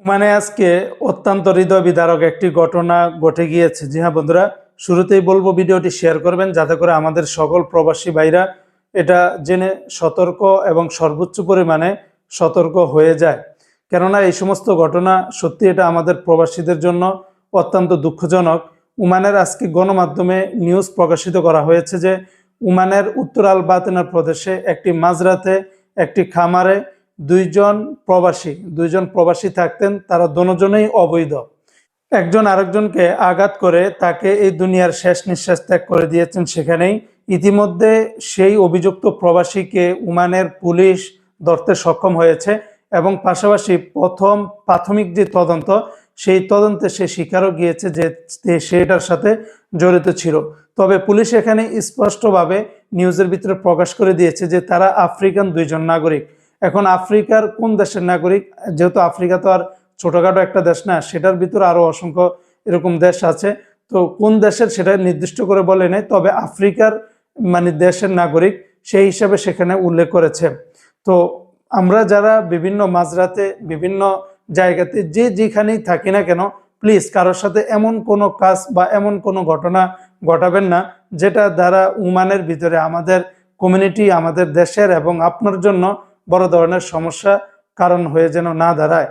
মানে আজকে অত্যন্ত হৃদয় বিদারক একটি ঘটনা ঘটে গিয়েছে। জি হ্যাঁ বন্ধুরা, শুরুতেই বলবো ভিডিওটি শেয়ার করবেন যাতে করে আমাদের সকল প্রবাসী ভাইরা এটা জেনে সতর্ক এবং সর্বোচ্চ পরিমাণে সতর্ক হয়ে যায়। কেননা এই সমস্ত ঘটনা সত্যি এটা আমাদের প্রবাসীদের জন্য অত্যন্ত দুঃখজনক। ওমানের আজকে গণমাধ্যমে নিউজ প্রকাশিত করা হয়েছে যে ওমানের উত্তর আল বাতেনা প্রদেশে একটি মাঝরাতে একটি খামারে দুইজন প্রবাসী থাকতেন। তারা দুজনেই অবৈধ। একজন আরেকজনকে আঘাত করে তাকে এই দুনিয়ার শেষ নিঃশ্বাস ত্যাগ করে দিয়েছেন সেখানেই। ইতিমধ্যে সেই অভিযুক্ত প্রবাসীকে ওমানের পুলিশ ধরতে সক্ষম হয়েছে এবং পাশাপাশি প্রথম প্রাথমিক যে তদন্ত, সেই তদন্তে সে স্বীকারও গিয়েছে যে সে এটার সাথে জড়িত ছিল। তবে পুলিশ এখানে স্পষ্টভাবে নিউজের ভিতরে প্রকাশ করে দিয়েছে যে তারা আফ্রিকান দুইজন নাগরিক। এখন আফ্রিকার কোন দেশের নাগরিক, যেহেতু আফ্রিকা তো আর ছোটখাটো একটা দেশ না, সেটার ভিতরে আরো অসংখ্য এরকম দেশ আছে। তো কোন দেশের সেটা নির্দিষ্ট করে বলে নেই, তবে আফ্রিকার দেশের নাগরিক সেই হিসাবে সেখানে উল্লেখ করেছে। তো আমরা যারা বিভিন্ন মাঝরাতে বিভিন্ন জায়গাতে যেখানেই থাকি না কেন, প্লিজ কারোর সাথে এমন কোনো কাজ বা এমন কোনো ঘটনা ঘটাবেন না যেটা দ্বারা ওমানের ভিতরে আমাদের কমিউনিটি, আমাদের দেশের এবং আপনার জন্য বড় ধরনের সমস্যা কারণ হয়ে যেন না দাঁড়ায়।